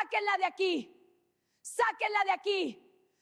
sáquenla de aquí, sáquenla de aquí,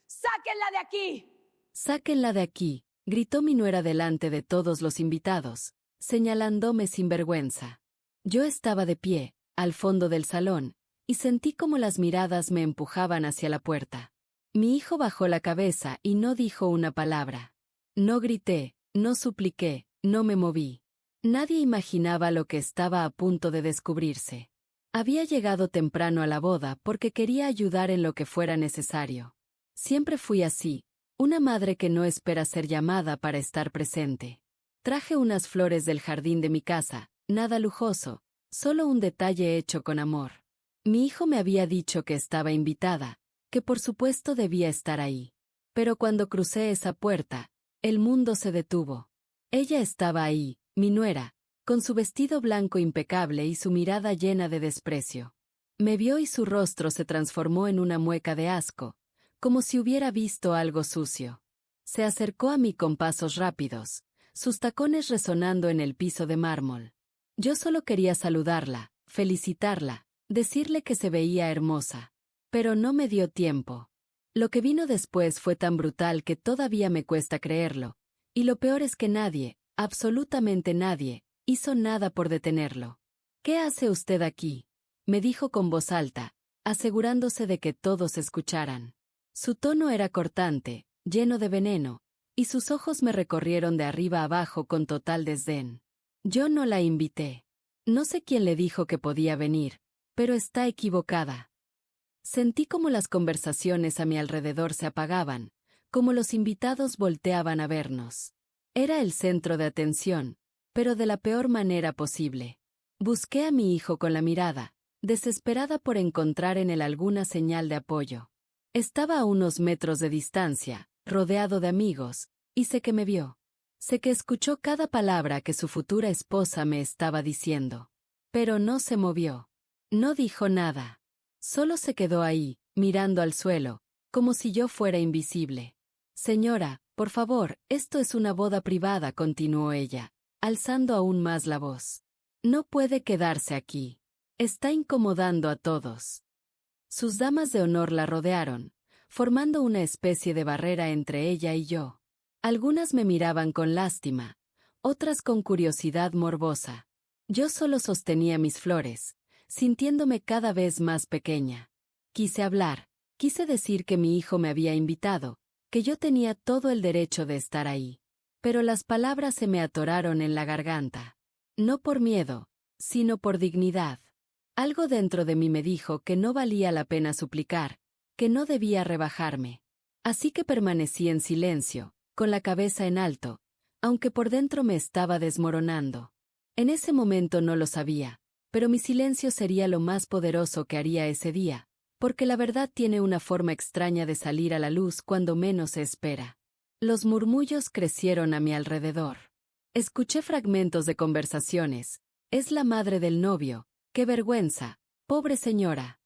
sáquenla de aquí. Sáquenla de aquí, gritó mi nuera delante de todos los invitados, señalándome sin vergüenza. Yo estaba de pie, al fondo del salón, y sentí como las miradas me empujaban hacia la puerta. Mi hijo bajó la cabeza y no dijo una palabra. No grité, no supliqué, no me moví. Nadie imaginaba lo que estaba a punto de descubrirse. Había llegado temprano a la boda porque quería ayudar en lo que fuera necesario. Siempre fui así, una madre que no espera ser llamada para estar presente. Traje unas flores del jardín de mi casa, nada lujoso, solo un detalle hecho con amor. Mi hijo me había dicho que estaba invitada, que por supuesto debía estar ahí. Pero cuando crucé esa puerta, el mundo se detuvo. Ella estaba ahí, mi nuera, con su vestido blanco impecable y su mirada llena de desprecio. Me vio y su rostro se transformó en una mueca de asco, como si hubiera visto algo sucio. Se acercó a mí con pasos rápidos, sus tacones resonando en el piso de mármol. Yo solo quería saludarla, felicitarla, decirle que se veía hermosa. Pero no me dio tiempo. Lo que vino después fue tan brutal que todavía me cuesta creerlo, y lo peor es que nadie, absolutamente nadie, hizo nada por detenerlo. ¿Qué hace usted aquí?, me dijo con voz alta, asegurándose de que todos escucharan. Su tono era cortante, lleno de veneno, y sus ojos me recorrieron de arriba abajo con total desdén. Yo no la invité. No sé quién le dijo que podía venir, pero está equivocada. Sentí como las conversaciones a mi alrededor se apagaban, como los invitados volteaban a vernos. Era el centro de atención, pero de la peor manera posible. Busqué a mi hijo con la mirada, desesperada por encontrar en él alguna señal de apoyo. Estaba a unos metros de distancia, rodeado de amigos, y sé que me vio. Sé que escuchó cada palabra que su futura esposa me estaba diciendo. Pero no se movió. No dijo nada. Solo se quedó ahí, mirando al suelo, como si yo fuera invisible. Señora, por favor, esto es una boda privada, continuó ella, alzando aún más la voz. No puede quedarse aquí. Está incomodando a todos. Sus damas de honor la rodearon, formando una especie de barrera entre ella y yo. Algunas me miraban con lástima, otras con curiosidad morbosa. Yo solo sostenía mis flores, sintiéndome cada vez más pequeña. Quise hablar, quise decir que mi hijo me había invitado, que yo tenía todo el derecho de estar ahí. Pero las palabras se me atoraron en la garganta. No por miedo, sino por dignidad. Algo dentro de mí me dijo que no valía la pena suplicar, que no debía rebajarme. Así que permanecí en silencio, con la cabeza en alto, aunque por dentro me estaba desmoronando. En ese momento no lo sabía, pero mi silencio sería lo más poderoso que haría ese día, porque la verdad tiene una forma extraña de salir a la luz cuando menos se espera. Los murmullos crecieron a mi alrededor. Escuché fragmentos de conversaciones. Es la madre del novio. ¡Qué vergüenza! ¡Pobre señora!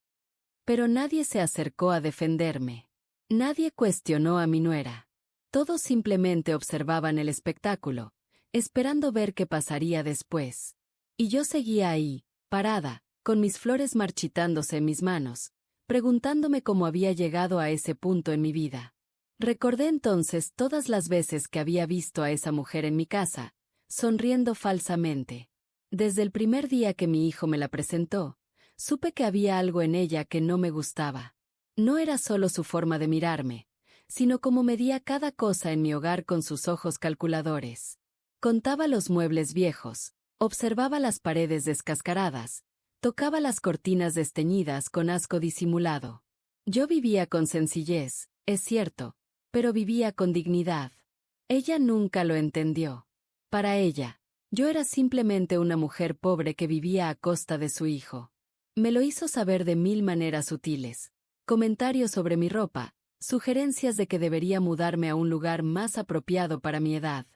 Pero nadie se acercó a defenderme. Nadie cuestionó a mi nuera. Todos simplemente observaban el espectáculo, esperando ver qué pasaría después. Y yo seguía ahí, parada, con mis flores marchitándose en mis manos, preguntándome cómo había llegado a ese punto en mi vida. Recordé entonces todas las veces que había visto a esa mujer en mi casa, sonriendo falsamente. Desde el primer día que mi hijo me la presentó, supe que había algo en ella que no me gustaba. No era solo su forma de mirarme, sino cómo medía cada cosa en mi hogar con sus ojos calculadores. Contaba los muebles viejos, observaba las paredes descascaradas, tocaba las cortinas desteñidas con asco disimulado. Yo vivía con sencillez, es cierto, pero vivía con dignidad. Ella nunca lo entendió. Para ella, yo era simplemente una mujer pobre que vivía a costa de su hijo. Me lo hizo saber de mil maneras sutiles. Comentarios sobre mi ropa, sugerencias de que debería mudarme a un lugar más apropiado para mi edad.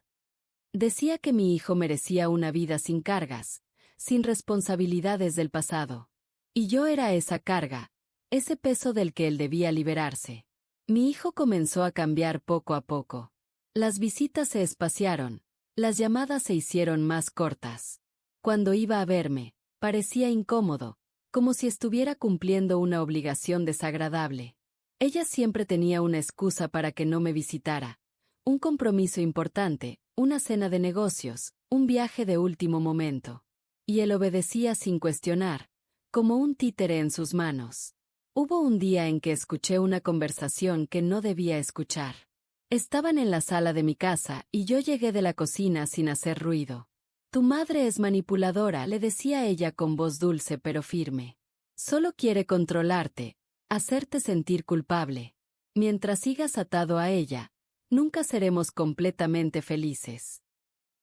Decía que mi hijo merecía una vida sin cargas, sin responsabilidades del pasado. Y yo era esa carga, ese peso del que él debía liberarse. Mi hijo comenzó a cambiar poco a poco. Las visitas se espaciaron, las llamadas se hicieron más cortas. Cuando iba a verme, parecía incómodo, como si estuviera cumpliendo una obligación desagradable. Ella siempre tenía una excusa para que no me visitara. Un compromiso importante, una cena de negocios, un viaje de último momento. Y él obedecía sin cuestionar, como un títere en sus manos. Hubo un día en que escuché una conversación que no debía escuchar. Estaban en la sala de mi casa y yo llegué de la cocina sin hacer ruido. Tu madre es manipuladora, le decía ella con voz dulce pero firme. Solo quiere controlarte, hacerte sentir culpable. Mientras sigas atado a ella, nunca seremos completamente felices.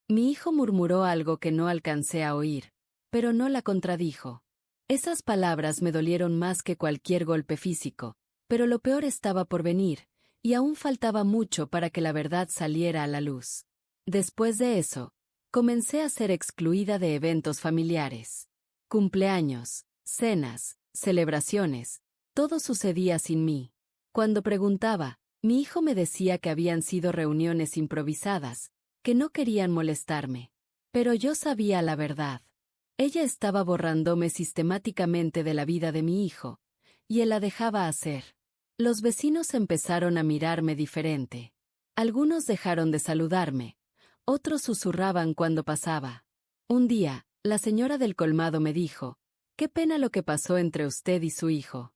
Mi hijo murmuró algo que no alcancé a oír, pero no la contradijo. Esas palabras me dolieron más que cualquier golpe físico, pero lo peor estaba por venir, y aún faltaba mucho para que la verdad saliera a la luz. Después de eso, comencé a ser excluida de eventos familiares. Cumpleaños, cenas, celebraciones, todo sucedía sin mí. Cuando preguntaba, mi hijo me decía que habían sido reuniones improvisadas, que no querían molestarme. Pero yo sabía la verdad. Ella estaba borrándome sistemáticamente de la vida de mi hijo, y él la dejaba hacer. Los vecinos empezaron a mirarme diferente. Algunos dejaron de saludarme, otros susurraban cuando pasaba. Un día, la señora del colmado me dijo, «Qué pena lo que pasó entre usted y su hijo».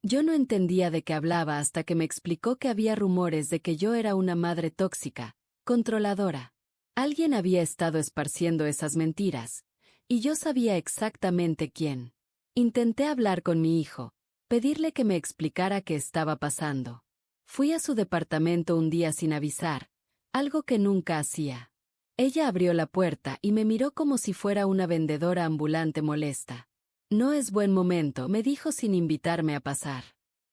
Yo no entendía de qué hablaba hasta que me explicó que había rumores de que yo era una madre tóxica, controladora. Alguien había estado esparciendo esas mentiras, y yo sabía exactamente quién. Intenté hablar con mi hijo, pedirle que me explicara qué estaba pasando. Fui a su departamento un día sin avisar, algo que nunca hacía. Ella abrió la puerta y me miró como si fuera una vendedora ambulante molesta. No es buen momento, me dijo sin invitarme a pasar.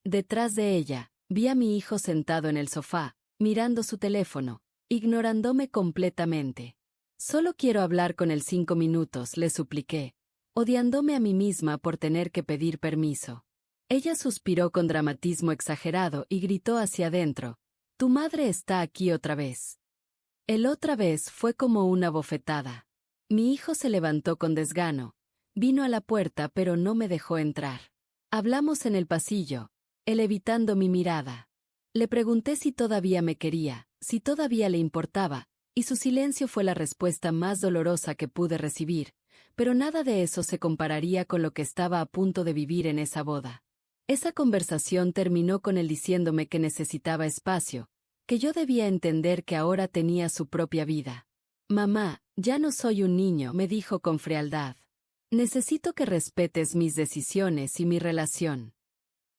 Detrás de ella, vi a mi hijo sentado en el sofá, mirando su teléfono, ignorándome completamente. Solo quiero hablar con él 5 minutos, le supliqué, odiándome a mí misma por tener que pedir permiso. Ella suspiró con dramatismo exagerado y gritó hacia adentro, «Tu madre está aquí otra vez». El otra vez fue como una bofetada. Mi hijo se levantó con desgano, vino a la puerta pero no me dejó entrar. Hablamos en el pasillo, él evitando mi mirada. Le pregunté si todavía me quería, si todavía le importaba, y su silencio fue la respuesta más dolorosa que pude recibir, pero nada de eso se compararía con lo que estaba a punto de vivir en esa boda. Esa conversación terminó con él diciéndome que necesitaba espacio, que yo debía entender que ahora tenía su propia vida. «Mamá, ya no soy un niño», me dijo con frialdad. «Necesito que respetes mis decisiones y mi relación».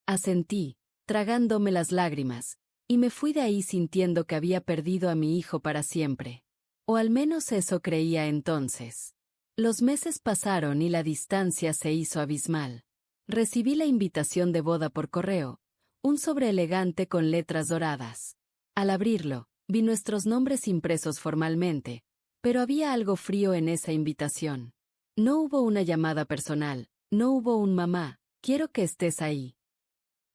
Asentí, tragándome las lágrimas, y me fui de ahí sintiendo que había perdido a mi hijo para siempre. O al menos eso creía entonces. Los meses pasaron y la distancia se hizo abismal. Recibí la invitación de boda por correo, un sobre elegante con letras doradas. Al abrirlo, vi nuestros nombres impresos formalmente, pero había algo frío en esa invitación. No hubo una llamada personal, no hubo un «mamá, quiero que estés ahí».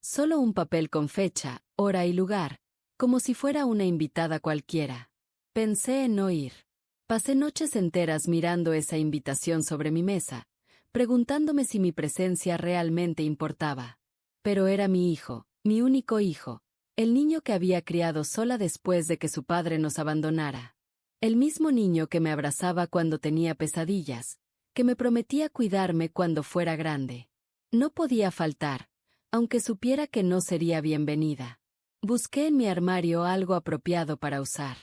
Solo un papel con fecha, hora y lugar, como si fuera una invitada cualquiera. Pensé en no ir. Pasé noches enteras mirando esa invitación sobre mi mesa, preguntándome si mi presencia realmente importaba. Pero era mi hijo, mi único hijo, el niño que había criado sola después de que su padre nos abandonara. El mismo niño que me abrazaba cuando tenía pesadillas, que me prometía cuidarme cuando fuera grande. No podía faltar, aunque supiera que no sería bienvenida. Busqué en mi armario algo apropiado para usar.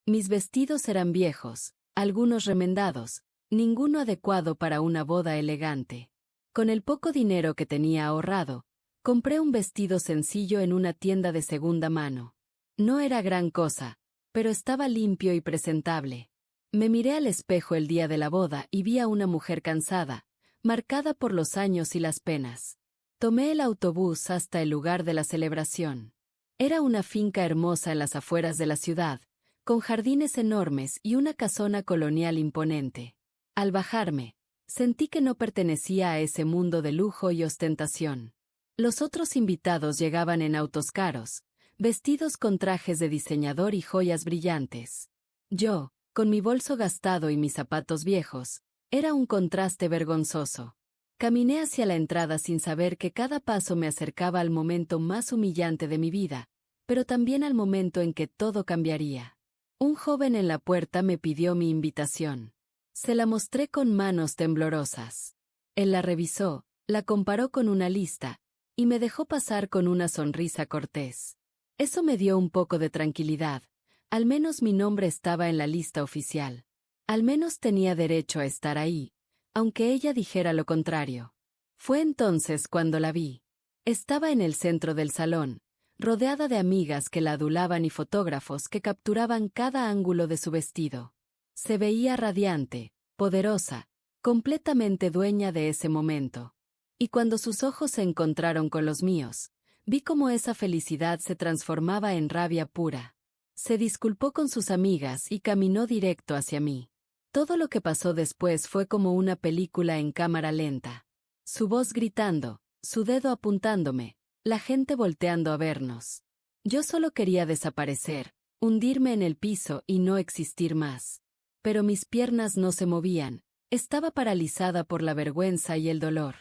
Mis vestidos eran viejos, algunos remendados, ninguno adecuado para una boda elegante. Con el poco dinero que tenía ahorrado, compré un vestido sencillo en una tienda de segunda mano. No era gran cosa, pero estaba limpio y presentable. Me miré al espejo el día de la boda y vi a una mujer cansada, marcada por los años y las penas. Tomé el autobús hasta el lugar de la celebración. Era una finca hermosa en las afueras de la ciudad, con jardines enormes y una casona colonial imponente. Al bajarme, sentí que no pertenecía a ese mundo de lujo y ostentación. Los otros invitados llegaban en autos caros, vestidos con trajes de diseñador y joyas brillantes. Yo, con mi bolso gastado y mis zapatos viejos, era un contraste vergonzoso. Caminé hacia la entrada sin saber que cada paso me acercaba al momento más humillante de mi vida, pero también al momento en que todo cambiaría. Un joven en la puerta me pidió mi invitación. Se la mostré con manos temblorosas. Él la revisó, la comparó con una lista, y me dejó pasar con una sonrisa cortés. Eso me dio un poco de tranquilidad. Al menos mi nombre estaba en la lista oficial. Al menos tenía derecho a estar ahí, aunque ella dijera lo contrario. Fue entonces cuando la vi. Estaba en el centro del salón, rodeada de amigas que la adulaban y fotógrafos que capturaban cada ángulo de su vestido. Se veía radiante, poderosa, completamente dueña de ese momento. Y cuando sus ojos se encontraron con los míos, vi cómo esa felicidad se transformaba en rabia pura. Se disculpó con sus amigas y caminó directo hacia mí. Todo lo que pasó después fue como una película en cámara lenta. Su voz gritando, su dedo apuntándome, la gente volteando a vernos. Yo solo quería desaparecer, hundirme en el piso y no existir más. Pero mis piernas no se movían, estaba paralizada por la vergüenza y el dolor.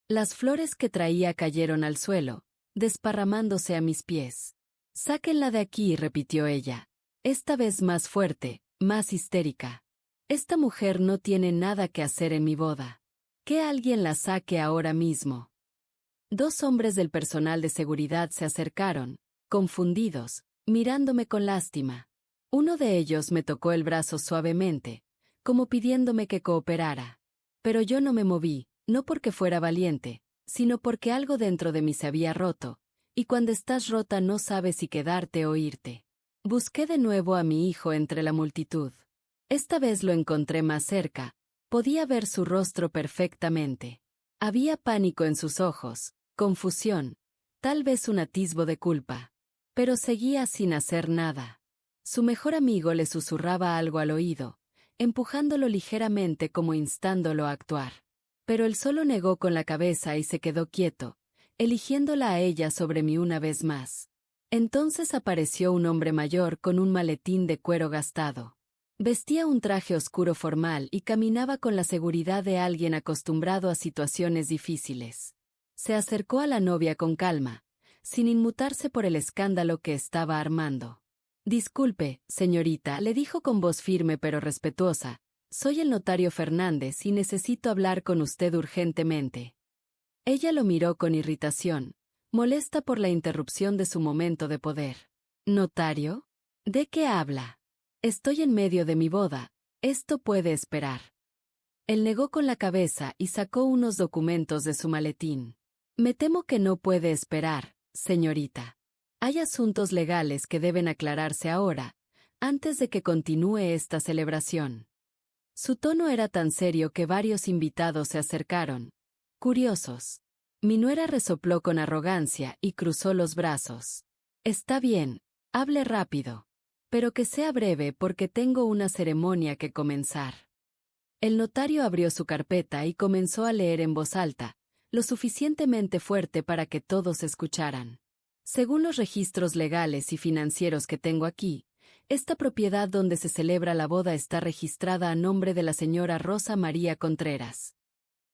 Las flores que traía cayeron al suelo, desparramándose a mis pies. «Sáquenla de aquí», repitió ella. Esta vez más fuerte, más histérica. «Esta mujer no tiene nada que hacer en mi boda. Que alguien la saque ahora mismo». Dos hombres del personal de seguridad se acercaron, confundidos, mirándome con lástima. Uno de ellos me tocó el brazo suavemente, como pidiéndome que cooperara. Pero yo no me moví, no porque fuera valiente, sino porque algo dentro de mí se había roto, y cuando estás rota no sabes si quedarte o irte. Busqué de nuevo a mi hijo entre la multitud. Esta vez lo encontré más cerca, podía ver su rostro perfectamente. Había pánico en sus ojos, confusión, tal vez un atisbo de culpa. Pero seguía sin hacer nada. Su mejor amigo le susurraba algo al oído, empujándolo ligeramente como instándolo a actuar. Pero él solo negó con la cabeza y se quedó quieto, eligiéndola a ella sobre mí una vez más. Entonces apareció un hombre mayor con un maletín de cuero gastado. Vestía un traje oscuro formal y caminaba con la seguridad de alguien acostumbrado a situaciones difíciles. Se acercó a la novia con calma, sin inmutarse por el escándalo que estaba armando. «Disculpe, señorita», le dijo con voz firme pero respetuosa. «Soy el notario Fernández y necesito hablar con usted urgentemente». Ella lo miró con irritación, molesta por la interrupción de su momento de poder. «¿Notario? ¿De qué habla? Estoy en medio de mi boda, esto puede esperar». Él negó con la cabeza y sacó unos documentos de su maletín. «Me temo que no puede esperar, señorita. Hay asuntos legales que deben aclararse ahora, antes de que continúe esta celebración». Su tono era tan serio que varios invitados se acercaron, curiosos. Mi nuera resopló con arrogancia y cruzó los brazos. «Está bien, hable rápido. Pero que sea breve porque tengo una ceremonia que comenzar». El notario abrió su carpeta y comenzó a leer en voz alta, lo suficientemente fuerte para que todos escucharan. «Según los registros legales y financieros que tengo aquí, esta propiedad donde se celebra la boda está registrada a nombre de la señora Rosa María Contreras».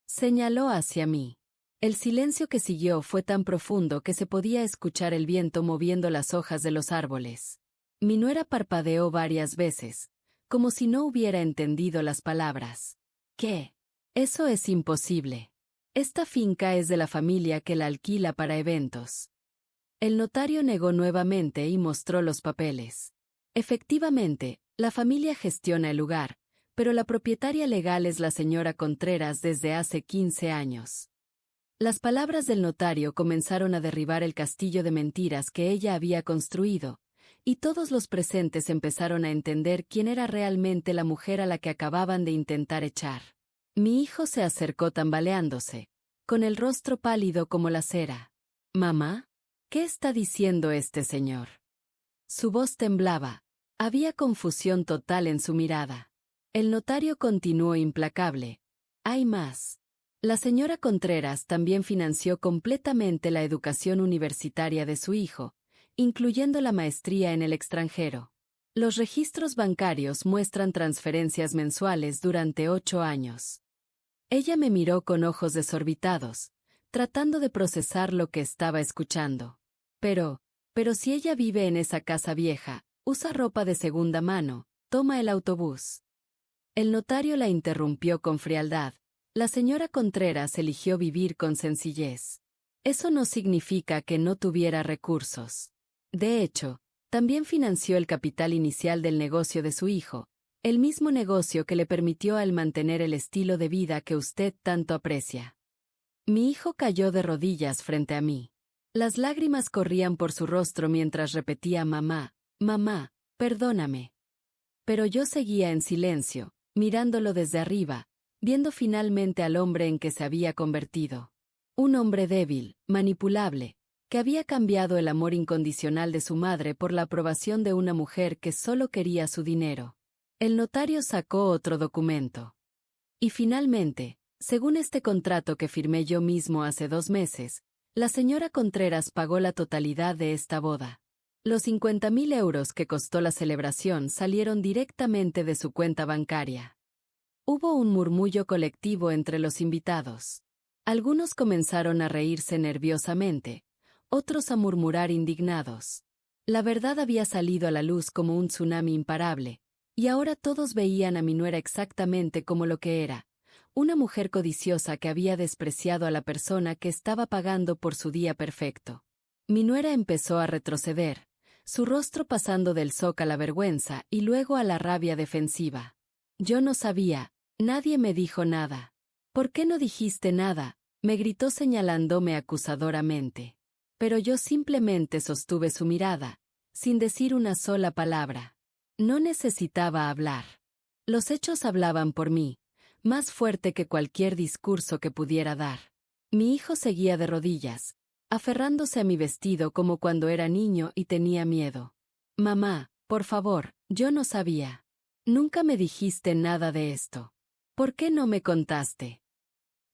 Señaló hacia mí. El silencio que siguió fue tan profundo que se podía escuchar el viento moviendo las hojas de los árboles. Mi nuera parpadeó varias veces, como si no hubiera entendido las palabras. «¿Qué? Eso es imposible. Esta finca es de la familia que la alquila para eventos». El notario negó nuevamente y mostró los papeles. Efectivamente, la familia gestiona el lugar, pero la propietaria legal es la señora Contreras desde hace 15 años. Las palabras del notario comenzaron a derribar el castillo de mentiras que ella había construido, y todos los presentes empezaron a entender quién era realmente la mujer a la que acababan de intentar echar. Mi hijo se acercó tambaleándose, con el rostro pálido como la cera. «Mamá, ¿qué está diciendo este señor?». Su voz temblaba, había confusión total en su mirada. El notario continuó implacable. «Hay más. La señora Contreras también financió completamente la educación universitaria de su hijo, incluyendo la maestría en el extranjero. Los registros bancarios muestran transferencias mensuales durante 8 años. Ella me miró con ojos desorbitados, tratando de procesar lo que estaba escuchando. Pero si ella vive en esa casa vieja, usa ropa de segunda mano, toma el autobús. El notario la interrumpió con frialdad. La señora Contreras eligió vivir con sencillez. Eso no significa que no tuviera recursos. De hecho, también financió el capital inicial del negocio de su hijo, el mismo negocio que le permitió a él mantener el estilo de vida que usted tanto aprecia. Mi hijo cayó de rodillas frente a mí. Las lágrimas corrían por su rostro mientras repetía mamá, mamá, perdóname. Pero yo seguía en silencio, mirándolo desde arriba, viendo finalmente al hombre en que se había convertido. Un hombre débil, manipulable, que había cambiado el amor incondicional de su madre por la aprobación de una mujer que solo quería su dinero. El notario sacó otro documento. Y finalmente, según este contrato que firmé yo mismo hace 2 meses, la señora Contreras pagó la totalidad de esta boda. Los 50.000 euros que costó la celebración salieron directamente de su cuenta bancaria. Hubo un murmullo colectivo entre los invitados. Algunos comenzaron a reírse nerviosamente, otros a murmurar indignados. La verdad había salido a la luz como un tsunami imparable, y ahora todos veían a mi nuera exactamente como lo que era, una mujer codiciosa que había despreciado a la persona que estaba pagando por su día perfecto. Mi nuera empezó a retroceder, su rostro pasando del shock a la vergüenza y luego a la rabia defensiva. Yo no sabía, nadie me dijo nada. ¿Por qué no dijiste nada?, me gritó señalándome acusadoramente. Pero yo simplemente sostuve su mirada, sin decir una sola palabra. No necesitaba hablar. Los hechos hablaban por mí, más fuerte que cualquier discurso que pudiera dar. Mi hijo seguía de rodillas, aferrándose a mi vestido como cuando era niño y tenía miedo. Mamá, por favor, yo no sabía. Nunca me dijiste nada de esto. ¿Por qué no me contaste?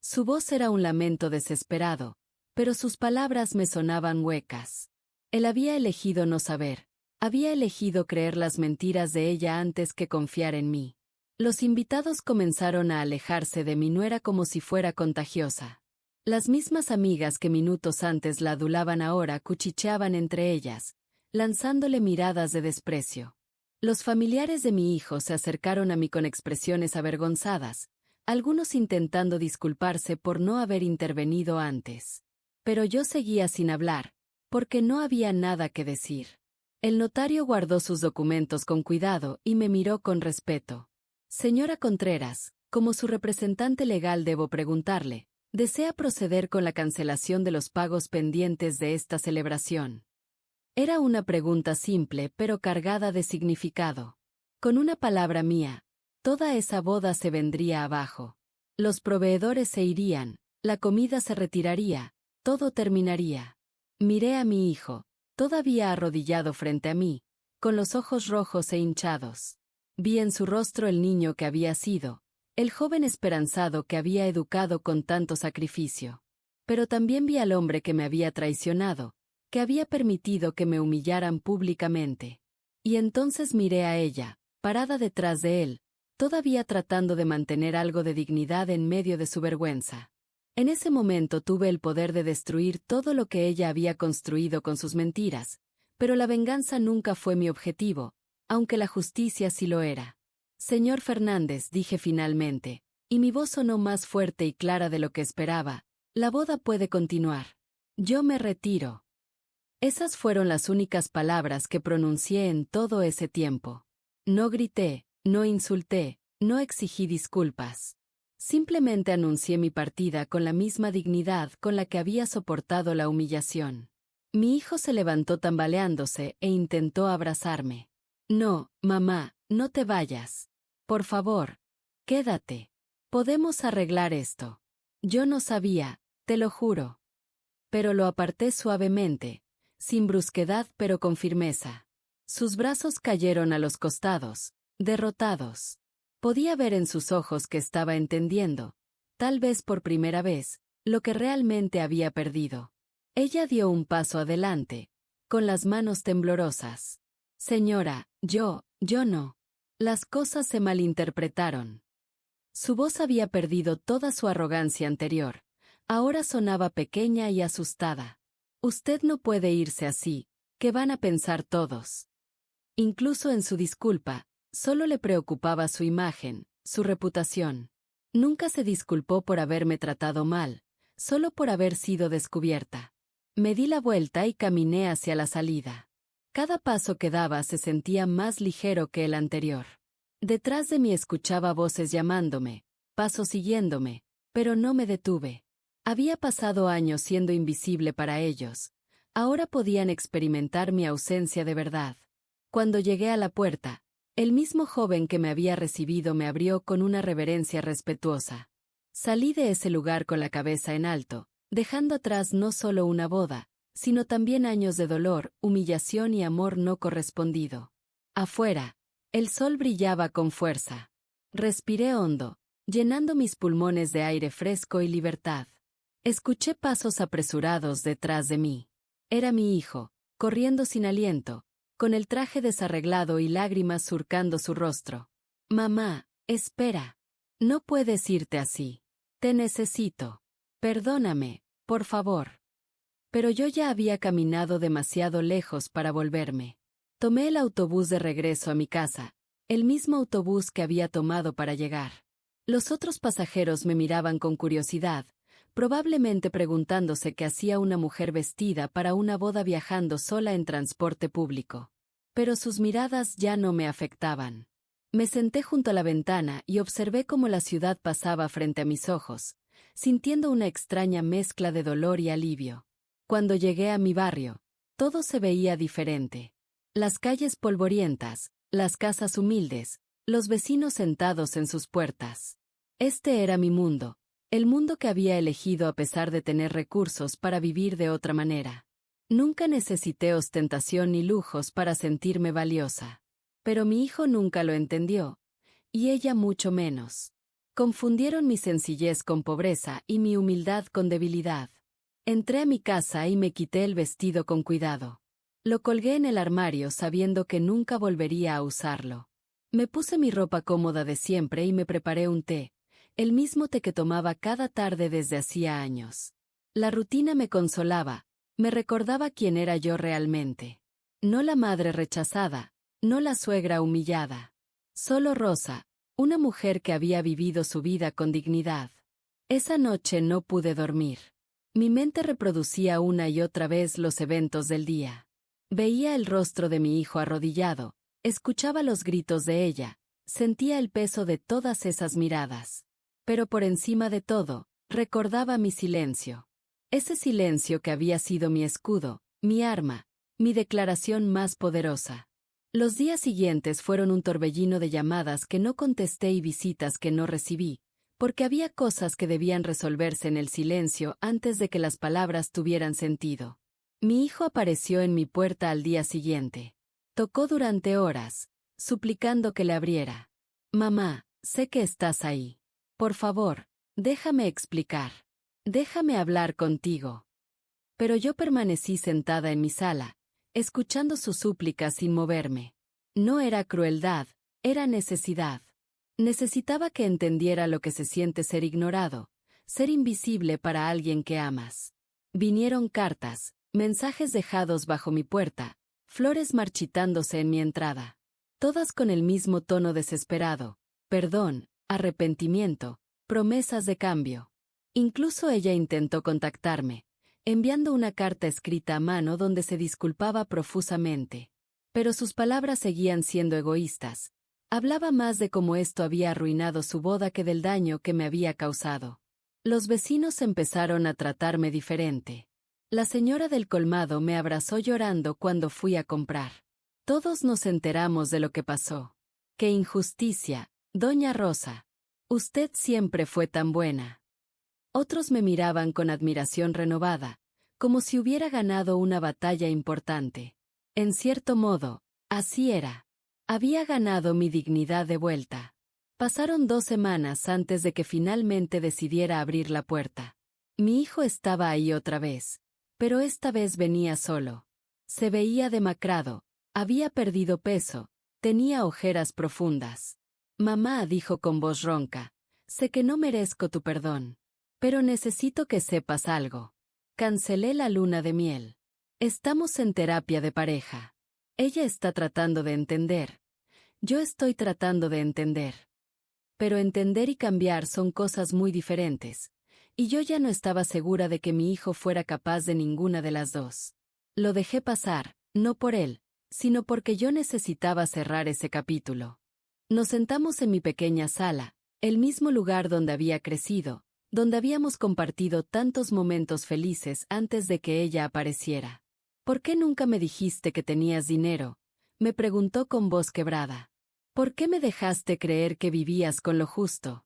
Su voz era un lamento desesperado, pero sus palabras me sonaban huecas. Él había elegido no saber, había elegido creer las mentiras de ella antes que confiar en mí. Los invitados comenzaron a alejarse de mi nuera como si fuera contagiosa. Las mismas amigas que minutos antes la adulaban ahora cuchicheaban entre ellas, lanzándole miradas de desprecio. Los familiares de mi hijo se acercaron a mí con expresiones avergonzadas, algunos intentando disculparse por no haber intervenido antes. Pero yo seguía sin hablar, porque no había nada que decir. El notario guardó sus documentos con cuidado y me miró con respeto. Señora Contreras, como su representante legal debo preguntarle, ¿desea proceder con la cancelación de los pagos pendientes de esta celebración? Era una pregunta simple pero cargada de significado. Con una palabra mía, toda esa boda se vendría abajo. Los proveedores se irían, la comida se retiraría, todo terminaría. Miré a mi hijo, todavía arrodillado frente a mí, con los ojos rojos e hinchados. Vi en su rostro el niño que había sido, el joven esperanzado que había educado con tanto sacrificio. Pero también vi al hombre que me había traicionado, que había permitido que me humillaran públicamente. Y entonces miré a ella, parada detrás de él, todavía tratando de mantener algo de dignidad en medio de su vergüenza. En ese momento tuve el poder de destruir todo lo que ella había construido con sus mentiras, pero la venganza nunca fue mi objetivo, aunque la justicia sí lo era. Señor Fernández, dije finalmente, y mi voz sonó más fuerte y clara de lo que esperaba, la boda puede continuar. Yo me retiro. Esas fueron las únicas palabras que pronuncié en todo ese tiempo. No grité, no insulté, no exigí disculpas. Simplemente anuncié mi partida con la misma dignidad con la que había soportado la humillación. Mi hijo se levantó tambaleándose e intentó abrazarme. No, mamá, no te vayas. Por favor, quédate. Podemos arreglar esto. Yo no sabía, te lo juro. Pero lo aparté suavemente, sin brusquedad pero con firmeza. Sus brazos cayeron a los costados, derrotados. Podía ver en sus ojos que estaba entendiendo, tal vez por primera vez, lo que realmente había perdido. Ella dio un paso adelante, con las manos temblorosas. Señora, yo no. Las cosas se malinterpretaron. Su voz había perdido toda su arrogancia anterior. Ahora sonaba pequeña y asustada. Usted no puede irse así, ¿qué van a pensar todos? Incluso en su disculpa, solo le preocupaba su imagen, su reputación. Nunca se disculpó por haberme tratado mal, solo por haber sido descubierta. Me di la vuelta y caminé hacia la salida. Cada paso que daba se sentía más ligero que el anterior. Detrás de mí escuchaba voces llamándome, pasos siguiéndome, pero no me detuve. Había pasado años siendo invisible para ellos. Ahora podían experimentar mi ausencia de verdad. Cuando llegué a la puerta, el mismo joven que me había recibido me abrió con una reverencia respetuosa. Salí de ese lugar con la cabeza en alto, dejando atrás no solo una boda, sino también años de dolor, humillación y amor no correspondido. Afuera, el sol brillaba con fuerza. Respiré hondo, llenando mis pulmones de aire fresco y libertad. Escuché pasos apresurados detrás de mí. Era mi hijo, corriendo sin aliento, con el traje desarreglado y lágrimas surcando su rostro. Mamá, espera. No puedes irte así. Te necesito. Perdóname, por favor. Pero yo ya había caminado demasiado lejos para volverme. Tomé el autobús de regreso a mi casa, el mismo autobús que había tomado para llegar. Los otros pasajeros me miraban con curiosidad, probablemente preguntándose qué hacía una mujer vestida para una boda viajando sola en transporte público. Pero sus miradas ya no me afectaban. Me senté junto a la ventana y observé cómo la ciudad pasaba frente a mis ojos, sintiendo una extraña mezcla de dolor y alivio. Cuando llegué a mi barrio, todo se veía diferente. Las calles polvorientas, las casas humildes, los vecinos sentados en sus puertas. Este era mi mundo, el mundo que había elegido a pesar de tener recursos para vivir de otra manera. Nunca necesité ostentación ni lujos para sentirme valiosa. Pero mi hijo nunca lo entendió, y ella mucho menos. Confundieron mi sencillez con pobreza y mi humildad con debilidad. Entré a mi casa y me quité el vestido con cuidado. Lo colgué en el armario sabiendo que nunca volvería a usarlo. Me puse mi ropa cómoda de siempre y me preparé un té, el mismo té que tomaba cada tarde desde hacía años. La rutina me consolaba, me recordaba quién era yo realmente. No la madre rechazada, no la suegra humillada. Solo Rosa, una mujer que había vivido su vida con dignidad. Esa noche no pude dormir. Mi mente reproducía una y otra vez los eventos del día. Veía el rostro de mi hijo arrodillado, escuchaba los gritos de ella, sentía el peso de todas esas miradas. Pero por encima de todo, recordaba mi silencio. Ese silencio que había sido mi escudo, mi arma, mi declaración más poderosa. Los días siguientes fueron un torbellino de llamadas que no contesté y visitas que no recibí, porque había cosas que debían resolverse en el silencio antes de que las palabras tuvieran sentido. Mi hijo apareció en mi puerta al día siguiente. Tocó durante horas, suplicando que le abriera. Mamá, sé que estás ahí. Por favor, déjame explicar. Déjame hablar contigo. Pero yo permanecí sentada en mi sala, escuchando sus súplicas sin moverme. No era crueldad, era necesidad. Necesitaba que entendiera lo que se siente ser ignorado, ser invisible para alguien que amas. Vinieron cartas, mensajes dejados bajo mi puerta, flores marchitándose en mi entrada. Todas con el mismo tono desesperado, perdón, arrepentimiento, promesas de cambio. Incluso ella intentó contactarme, enviando una carta escrita a mano donde se disculpaba profusamente. Pero sus palabras seguían siendo egoístas. Hablaba más de cómo esto había arruinado su boda que del daño que me había causado. Los vecinos empezaron a tratarme diferente. La señora del colmado me abrazó llorando cuando fui a comprar. Todos nos enteramos de lo que pasó. ¡Qué injusticia, doña Rosa! Usted siempre fue tan buena. Otros me miraban con admiración renovada, como si hubiera ganado una batalla importante. En cierto modo, así era. Había ganado mi dignidad de vuelta. Pasaron 2 semanas antes de que finalmente decidiera abrir la puerta. Mi hijo estaba ahí otra vez, pero esta vez venía solo. Se veía demacrado, había perdido peso, tenía ojeras profundas. Mamá, dijo con voz ronca, Sé que no merezco tu perdón. Pero necesito que sepas algo. Cancelé la luna de miel. Estamos en terapia de pareja. Ella está tratando de entender. Yo estoy tratando de entender. Pero entender y cambiar son cosas muy diferentes. Y yo ya no estaba segura de que mi hijo fuera capaz de ninguna de las dos. Lo dejé pasar, no por él, sino porque yo necesitaba cerrar ese capítulo. Nos sentamos en mi pequeña sala, el mismo lugar donde había crecido, donde habíamos compartido tantos momentos felices antes de que ella apareciera. ¿Por qué nunca me dijiste que tenías dinero?, me preguntó con voz quebrada. ¿Por qué me dejaste creer que vivías con lo justo?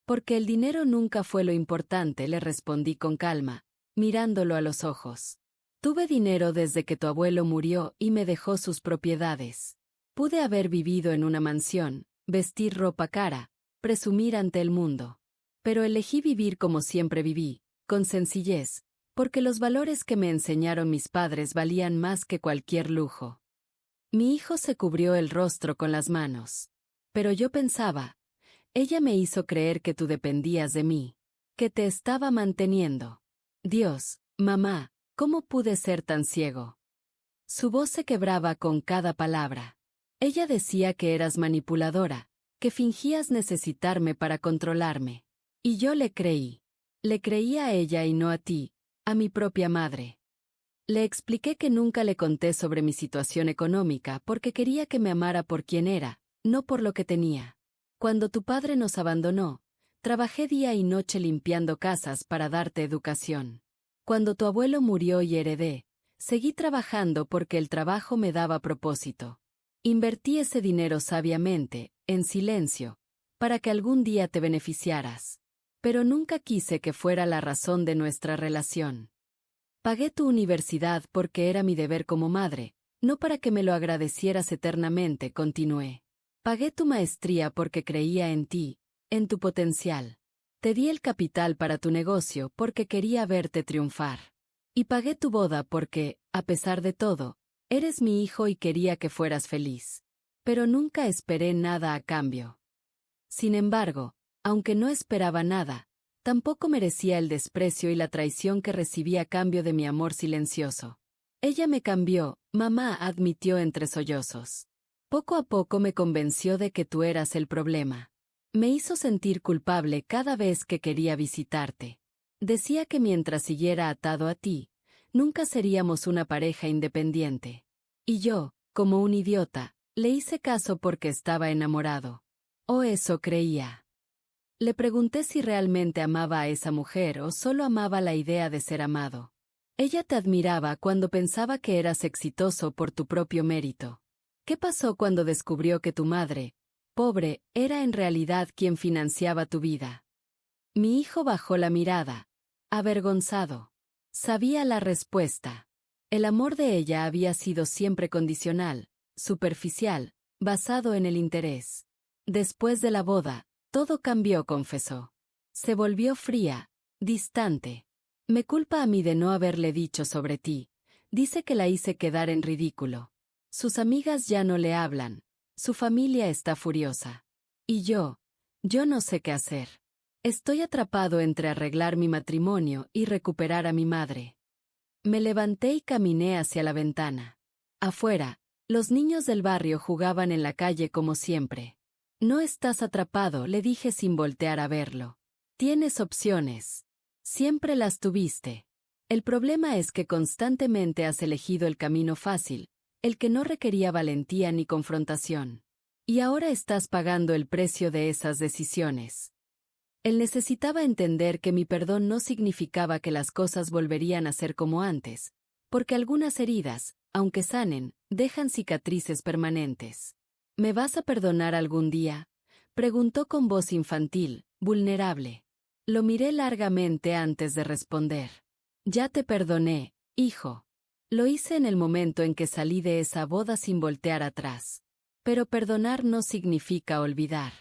Porque el dinero nunca fue lo importante, le respondí con calma, mirándolo a los ojos. Tuve dinero desde que tu abuelo murió y me dejó sus propiedades. Pude haber vivido en una mansión, vestir ropa cara, presumir ante el mundo. Pero elegí vivir como siempre viví, con sencillez, porque los valores que me enseñaron mis padres valían más que cualquier lujo. Mi hijo se cubrió el rostro con las manos. Pero yo pensaba, ella me hizo creer que tú dependías de mí, que te estaba manteniendo. Dios, mamá, ¿cómo pude ser tan ciego? Su voz se quebraba con cada palabra. Ella decía que eras manipuladora, que fingías necesitarme para controlarme. Y yo le creí. Le creí a ella y no a ti, a mi propia madre. Le expliqué que nunca le conté sobre mi situación económica porque quería que me amara por quien era, no por lo que tenía. Cuando tu padre nos abandonó, trabajé día y noche limpiando casas para darte educación. Cuando tu abuelo murió y heredé, seguí trabajando porque el trabajo me daba propósito. Invertí ese dinero sabiamente, en silencio, para que algún día te beneficiaras. Pero nunca quise que fuera la razón de nuestra relación. Pagué tu universidad porque era mi deber como madre, no para que me lo agradecieras eternamente, continué. Pagué tu maestría porque creía en ti, en tu potencial. Te di el capital para tu negocio porque quería verte triunfar. Y pagué tu boda porque, a pesar de todo, eres mi hijo y quería que fueras feliz. Pero nunca esperé nada a cambio. Sin embargo, aunque no esperaba nada, tampoco merecía el desprecio y la traición que recibí a cambio de mi amor silencioso. Ella me cambió, mamá admitió entre sollozos. Poco a poco me convenció de que tú eras el problema. Me hizo sentir culpable cada vez que quería visitarte. Decía que mientras siguiera atado a ti, nunca seríamos una pareja independiente. Y yo, como un idiota, le hice caso porque estaba enamorado. O eso creía. Le pregunté si realmente amaba a esa mujer o solo amaba la idea de ser amado. Ella te admiraba cuando pensaba que eras exitoso por tu propio mérito. ¿Qué pasó cuando descubrió que tu madre, pobre, era en realidad quien financiaba tu vida? Mi hijo bajó la mirada, avergonzado. Sabía la respuesta. El amor de ella había sido siempre condicional, superficial, basado en el interés. Después de la boda, todo cambió, confesó. Se volvió fría, distante. Me culpa a mí de no haberle dicho sobre ti. Dice que la hice quedar en ridículo. Sus amigas ya no le hablan. Su familia está furiosa. Y yo no sé qué hacer. Estoy atrapado entre arreglar mi matrimonio y recuperar a mi madre. Me levanté y caminé hacia la ventana. Afuera, los niños del barrio jugaban en la calle como siempre. No estás atrapado, le dije sin voltear a verlo. Tienes opciones. Siempre las tuviste. El problema es que constantemente has elegido el camino fácil, el que no requería valentía ni confrontación. Y ahora estás pagando el precio de esas decisiones. Él necesitaba entender que mi perdón no significaba que las cosas volverían a ser como antes, porque algunas heridas, aunque sanen, dejan cicatrices permanentes. ¿Me vas a perdonar algún día?, preguntó con voz infantil, vulnerable. Lo miré largamente antes de responder. Ya te perdoné, hijo. Lo hice en el momento en que salí de esa boda sin voltear atrás. Pero perdonar no significa olvidar.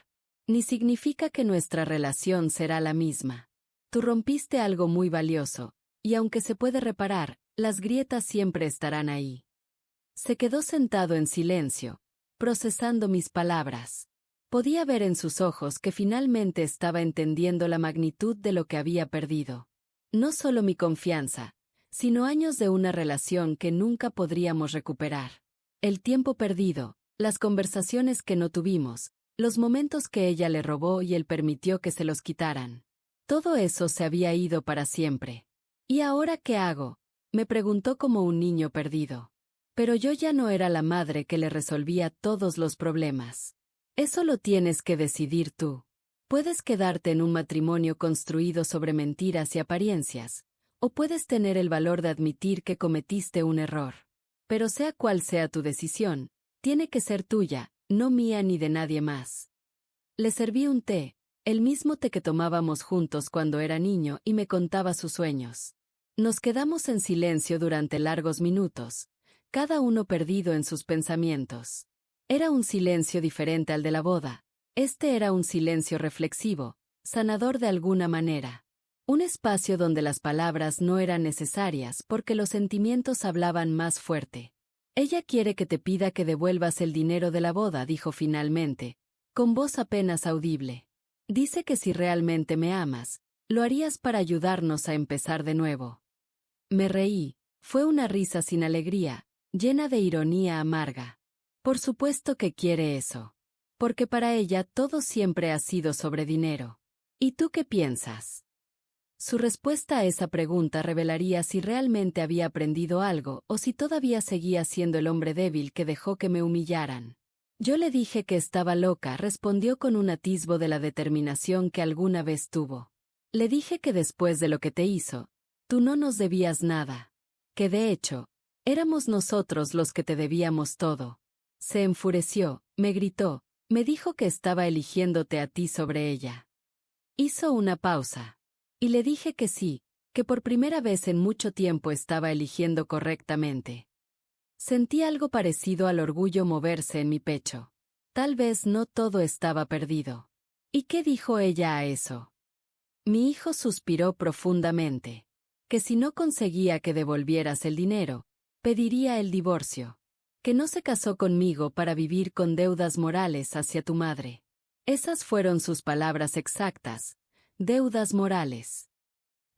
Ni significa que nuestra relación será la misma. Tú rompiste algo muy valioso, y aunque se puede reparar, las grietas siempre estarán ahí. Se quedó sentado en silencio, procesando mis palabras. Podía ver en sus ojos que finalmente estaba entendiendo la magnitud de lo que había perdido. No solo mi confianza, sino años de una relación que nunca podríamos recuperar. El tiempo perdido, las conversaciones que no tuvimos, los momentos que ella le robó y él permitió que se los quitaran. Todo eso se había ido para siempre. ¿Y ahora qué hago?, me preguntó como un niño perdido. Pero yo ya no era la madre que le resolvía todos los problemas. Eso lo tienes que decidir tú. Puedes quedarte en un matrimonio construido sobre mentiras y apariencias, o puedes tener el valor de admitir que cometiste un error. Pero sea cual sea tu decisión, tiene que ser tuya, no mía ni de nadie más. Le serví un té, el mismo té que tomábamos juntos cuando era niño, y me contaba sus sueños. Nos quedamos en silencio durante largos minutos, cada uno perdido en sus pensamientos. Era un silencio diferente al de la boda. Este era un silencio reflexivo, sanador de alguna manera. Un espacio donde las palabras no eran necesarias porque los sentimientos hablaban más fuerte. Ella quiere que te pida que devuelvas el dinero de la boda, dijo finalmente, con voz apenas audible. Dice que si realmente me amas, lo harías para ayudarnos a empezar de nuevo. Me reí, fue una risa sin alegría, llena de ironía amarga. Por supuesto que quiere eso. Porque para ella todo siempre ha sido sobre dinero. ¿Y tú qué piensas? Su respuesta a esa pregunta revelaría si realmente había aprendido algo o si todavía seguía siendo el hombre débil que dejó que me humillaran. Yo le dije que estaba loca, respondió con un atisbo de la determinación que alguna vez tuvo. Le dije que después de lo que te hizo, tú no nos debías nada. Que de hecho, éramos nosotros los que te debíamos todo. Se enfureció, me gritó, me dijo que estaba eligiéndote a ti sobre ella. Hizo una pausa. Y le dije que sí, que por primera vez en mucho tiempo estaba eligiendo correctamente. Sentí algo parecido al orgullo moverse en mi pecho. Tal vez no todo estaba perdido. ¿Y qué dijo ella a eso? Mi hijo suspiró profundamente. Que si no conseguía que devolvieras el dinero, pediría el divorcio. Que no se casó conmigo para vivir con deudas morales hacia tu madre. Esas fueron sus palabras exactas. Deudas morales.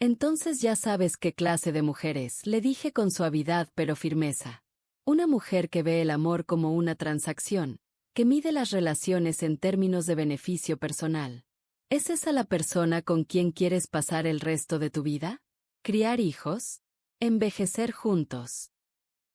Entonces ya sabes qué clase de mujer es, le dije con suavidad pero firmeza. Una mujer que ve el amor como una transacción, que mide las relaciones en términos de beneficio personal. ¿Es esa la persona con quien quieres pasar el resto de tu vida? ¿Criar hijos? ¿Envejecer juntos?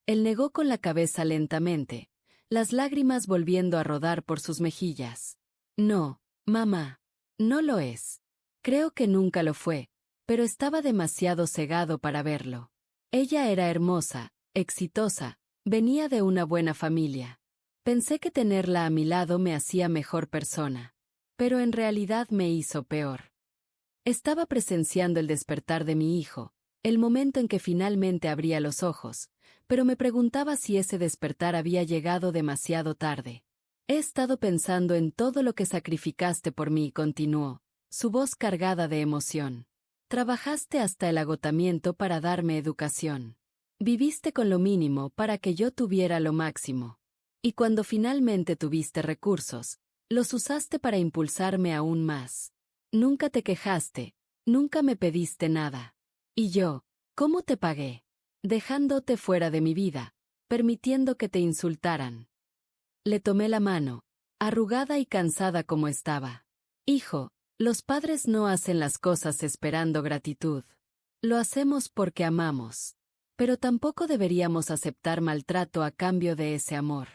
Él negó con la cabeza lentamente, las lágrimas volviendo a rodar por sus mejillas. No, mamá, no lo es. Creo que nunca lo fue, pero estaba demasiado cegado para verlo. Ella era hermosa, exitosa, venía de una buena familia. Pensé que tenerla a mi lado me hacía mejor persona, pero en realidad me hizo peor. Estaba presenciando el despertar de mi hijo, el momento en que finalmente abría los ojos, pero me preguntaba si ese despertar había llegado demasiado tarde. He estado pensando en todo lo que sacrificaste por mí, continuó, su voz cargada de emoción. Trabajaste hasta el agotamiento para darme educación. Viviste con lo mínimo para que yo tuviera lo máximo. Y cuando finalmente tuviste recursos, los usaste para impulsarme aún más. Nunca te quejaste, nunca me pediste nada. Y yo, ¿cómo te pagué? Dejándote fuera de mi vida, permitiendo que te insultaran. Le tomé la mano, arrugada y cansada como estaba. Hijo, los padres no hacen las cosas esperando gratitud. Lo hacemos porque amamos. Pero tampoco deberíamos aceptar maltrato a cambio de ese amor.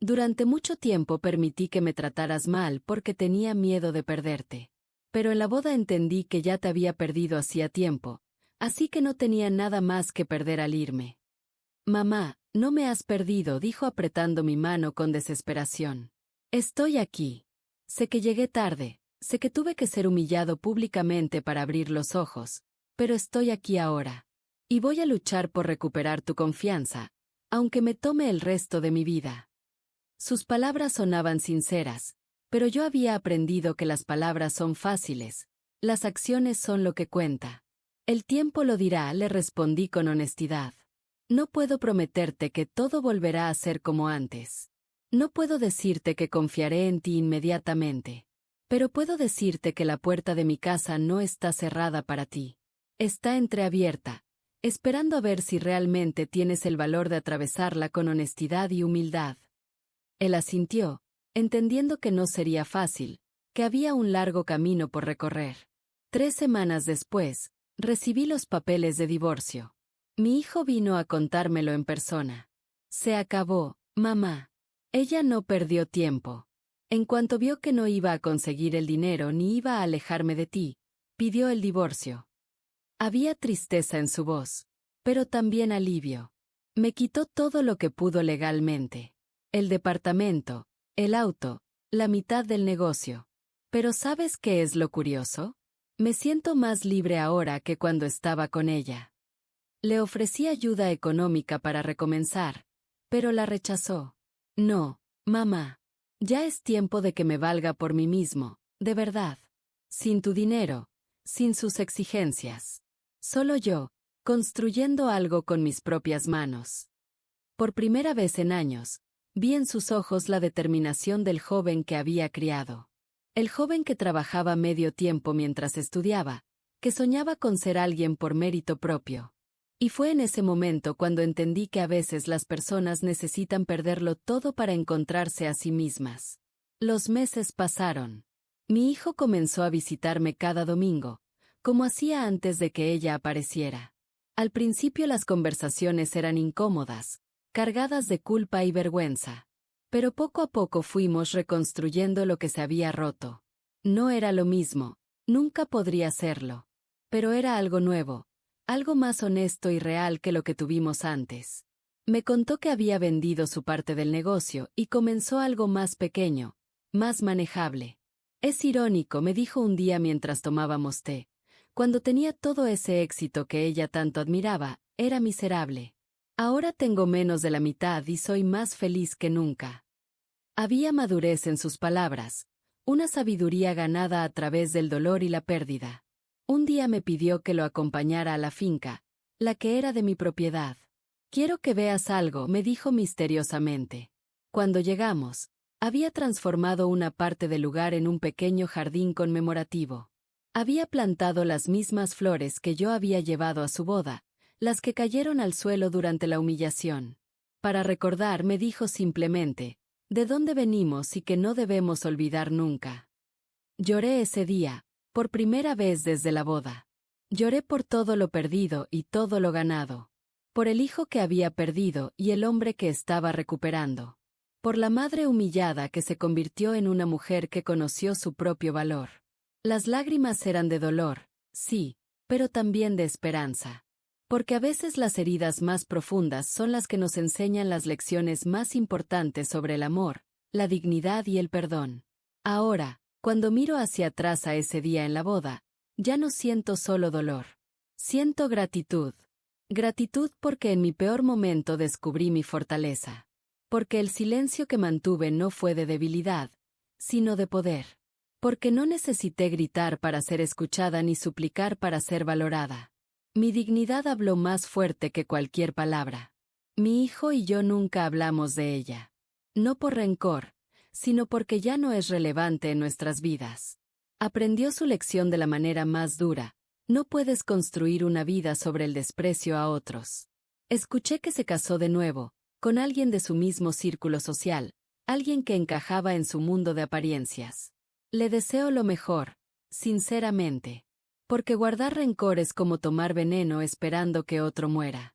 Durante mucho tiempo permití que me trataras mal porque tenía miedo de perderte. Pero en la boda entendí que ya te había perdido hacía tiempo, así que no tenía nada más que perder al irme. Mamá, no me has perdido, dijo apretando mi mano con desesperación. Estoy aquí. Sé que llegué tarde, sé que tuve que ser humillado públicamente para abrir los ojos, pero estoy aquí ahora. Y voy a luchar por recuperar tu confianza, aunque me tome el resto de mi vida. Sus palabras sonaban sinceras, pero yo había aprendido que las palabras son fáciles, las acciones son lo que cuenta. El tiempo lo dirá, le respondí con honestidad. No puedo prometerte que todo volverá a ser como antes. No puedo decirte que confiaré en ti inmediatamente. Pero puedo decirte que la puerta de mi casa no está cerrada para ti. Está entreabierta, esperando a ver si realmente tienes el valor de atravesarla con honestidad y humildad. Él asintió, entendiendo que no sería fácil, que había un largo camino por recorrer. 3 semanas después, recibí los papeles de divorcio. Mi hijo vino a contármelo en persona. Se acabó, mamá. Ella no perdió tiempo. En cuanto vio que no iba a conseguir el dinero ni iba a alejarme de ti, pidió el divorcio. Había tristeza en su voz, pero también alivio. Me quitó todo lo que pudo legalmente. El departamento, el auto, la mitad del negocio. Pero ¿sabes qué es lo curioso? Me siento más libre ahora que cuando estaba con ella. Le ofrecí ayuda económica para recomenzar, pero la rechazó. No, mamá. Ya es tiempo de que me valga por mí mismo, de verdad. Sin tu dinero, sin sus exigencias. Solo yo, construyendo algo con mis propias manos. Por primera vez en años, vi en sus ojos la determinación del joven que había criado. El joven que trabajaba medio tiempo mientras estudiaba, que soñaba con ser alguien por mérito propio. Y fue en ese momento cuando entendí que a veces las personas necesitan perderlo todo para encontrarse a sí mismas. Los meses pasaron. Mi hijo comenzó a visitarme cada domingo, como hacía antes de que ella apareciera. Al principio las conversaciones eran incómodas, cargadas de culpa y vergüenza. Pero poco a poco fuimos reconstruyendo lo que se había roto. No era lo mismo, nunca podría serlo. Pero era algo nuevo, algo más honesto y real que lo que tuvimos antes. Me contó que había vendido su parte del negocio y comenzó algo más pequeño, más manejable. Es irónico, me dijo un día mientras tomábamos té. Cuando tenía todo ese éxito que ella tanto admiraba, era miserable. Ahora tengo menos de la mitad y soy más feliz que nunca. Había madurez en sus palabras, una sabiduría ganada a través del dolor y la pérdida. Un día me pidió que lo acompañara a la finca, la que era de mi propiedad. Quiero que veas algo, me dijo misteriosamente. Cuando llegamos, había transformado una parte del lugar en un pequeño jardín conmemorativo. Había plantado las mismas flores que yo había llevado a su boda, las que cayeron al suelo durante la humillación. Para recordar, me dijo simplemente, de dónde venimos y que no debemos olvidar nunca. Lloré ese día, por primera vez desde la boda. Lloré por todo lo perdido y todo lo ganado. Por el hijo que había perdido y el hombre que estaba recuperando. Por la madre humillada que se convirtió en una mujer que conoció su propio valor. Las lágrimas eran de dolor, sí, pero también de esperanza. Porque a veces las heridas más profundas son las que nos enseñan las lecciones más importantes sobre el amor, la dignidad y el perdón. Ahora, cuando miro hacia atrás a ese día en la boda, ya no siento solo dolor. Siento gratitud. Gratitud porque en mi peor momento descubrí mi fortaleza. Porque el silencio que mantuve no fue de debilidad, sino de poder. Porque no necesité gritar para ser escuchada ni suplicar para ser valorada. Mi dignidad habló más fuerte que cualquier palabra. Mi hijo y yo nunca hablamos de ella. No por rencor, sino porque ya no es relevante en nuestras vidas. Aprendió su lección de la manera más dura. No puedes construir una vida sobre el desprecio a otros. Escuché que se casó de nuevo, con alguien de su mismo círculo social, alguien que encajaba en su mundo de apariencias. Le deseo lo mejor, sinceramente. Porque guardar rencor es como tomar veneno esperando que otro muera.